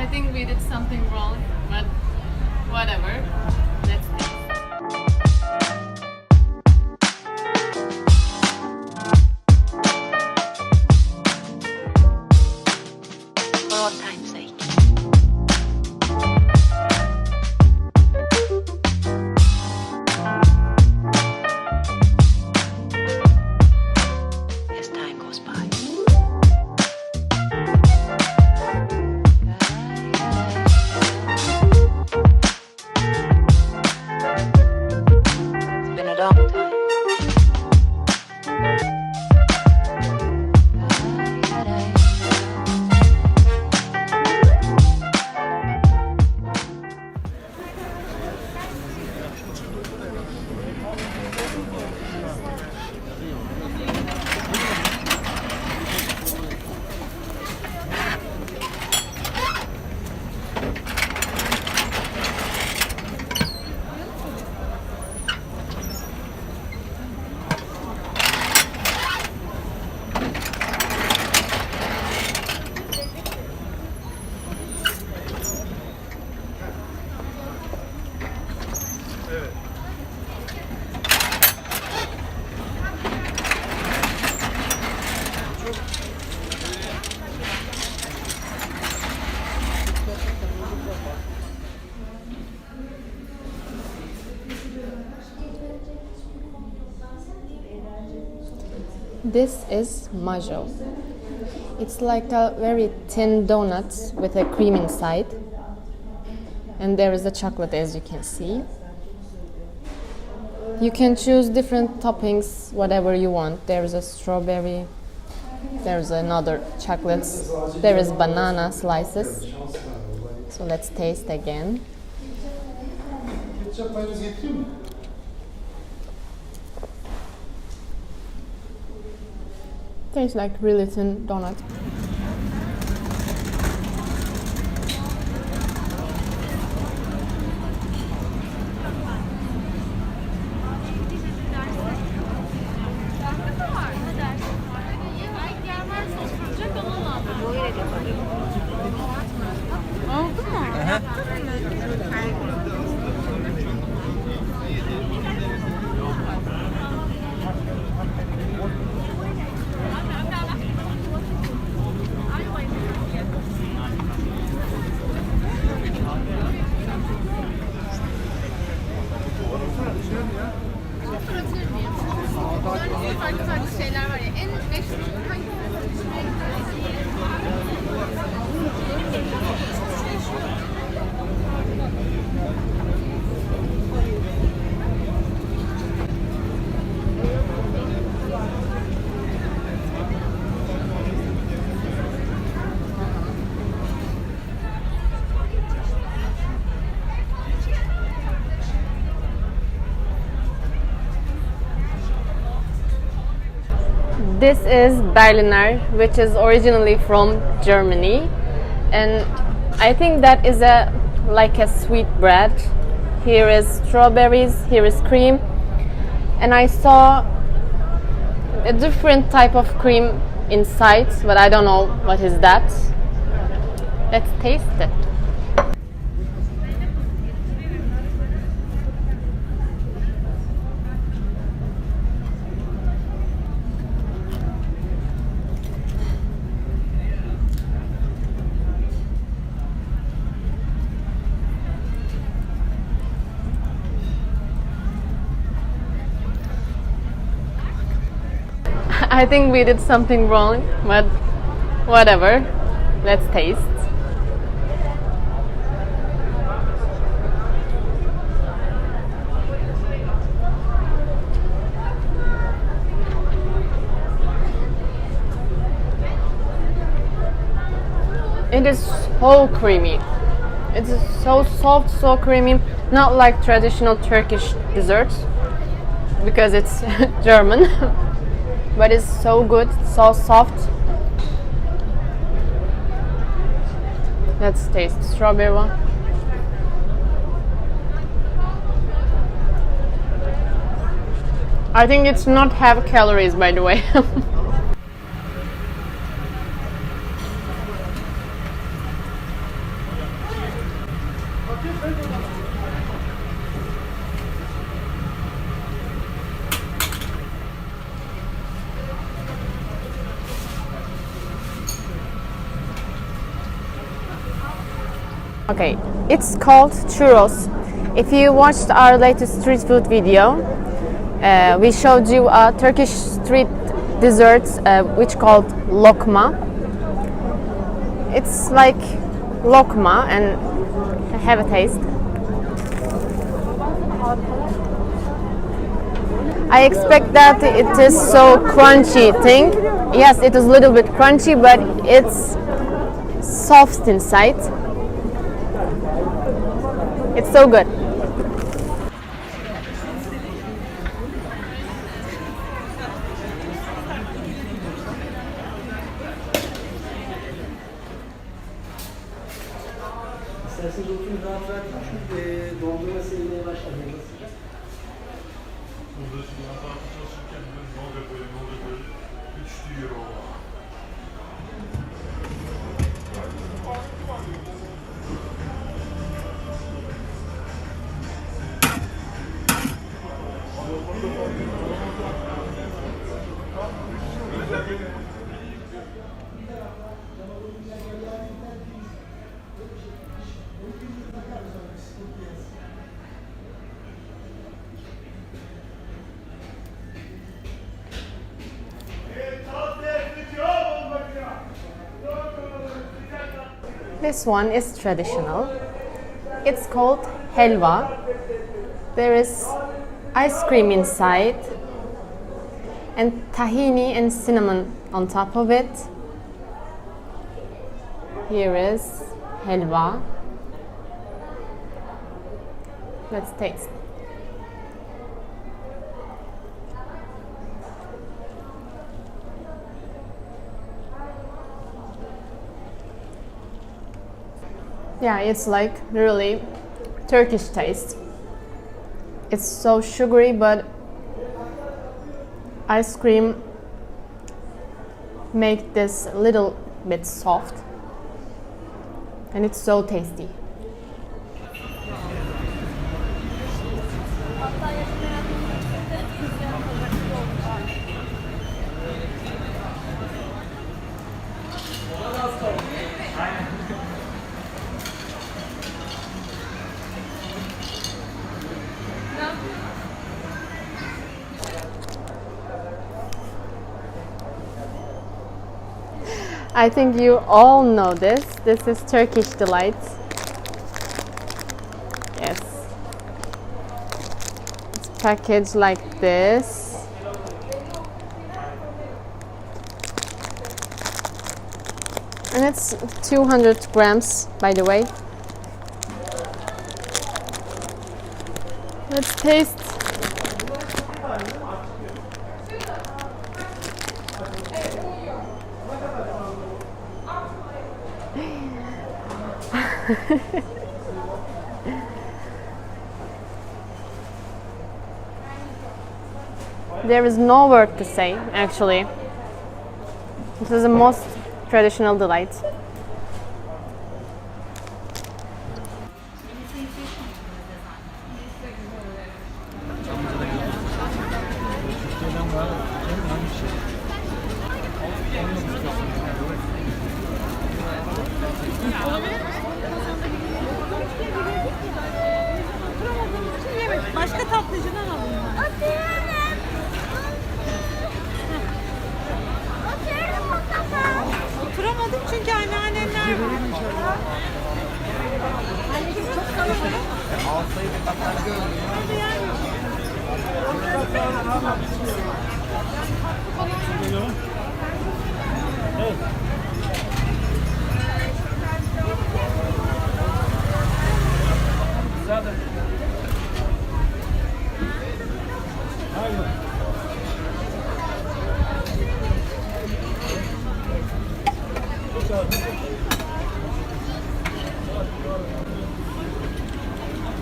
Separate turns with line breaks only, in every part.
I think we did something wrong, but whatever. Let's see.
For all time's sake. As time goes by. It's been a long time.
This is Majo. It's like a very thin donut with a cream inside. And there is a chocolate, as you can see. You can choose different toppings, whatever you want. There is a strawberry, there is another chocolate, there is banana slices. So let's taste again. Tastes like really thin donut.
Farklı farklı şeyler var ya. En meşhur hangisi?
This is Berliner, which is originally from Germany, and I think that is like a sweet bread. Here is strawberries, here is cream, and I saw a different type of cream inside, but I don't know what is that. Let's taste it. I think we did something wrong, but whatever. Let's taste. It is so creamy. It's so soft, so creamy. Not like traditional Turkish desserts, because it's German. But it's so good, so soft. Let's taste the strawberry one. I think it's not have calories, by the way. Okay, it's called Churos. If you watched our latest street food video, we showed you a Turkish street dessert which called lokma. It's like lokma, and have a taste. I expect that it is so crunchy thing. Yes, it is a little bit crunchy, but it's soft inside. It's so good.
İsterseniz oturun rahat rahat dondurma serilmeye başladı.
Burada şimdi apartman çalışırken ne olacak böyle 3 euro.
This one is traditional. It's called Halva. There is ice cream inside and tahini and cinnamon on top of it. Here is Halva. Let's taste. Yeah, it's like really Turkish taste. It's so sugary, but ice cream make this a little bit soft, and it's so tasty. I think you all know this. This is Turkish Delight. Yes. It's packaged like this. And it's 200 grams, by the way. Let's taste. There is no word to say, actually. This is the most traditional delight.
Başka tatlıcıdan alayım ben. Oturamadım çünkü anneannemler var. Çok kalabalık. Hadi yani.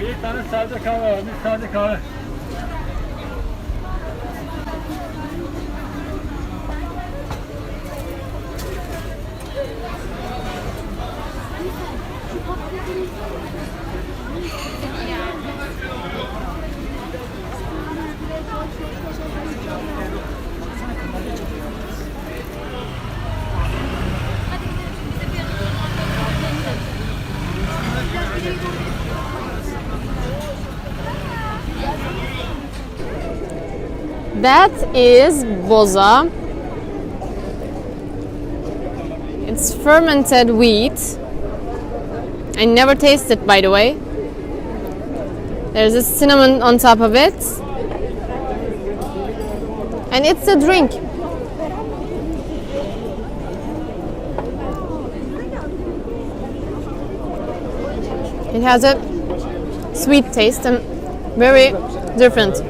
Bir tane sade kahve var, bir sade kahve.
That is Boza. It's fermented wheat. I never tasted, by the way. There's a cinnamon on top of it. And it's a drink. It has a sweet taste and very different.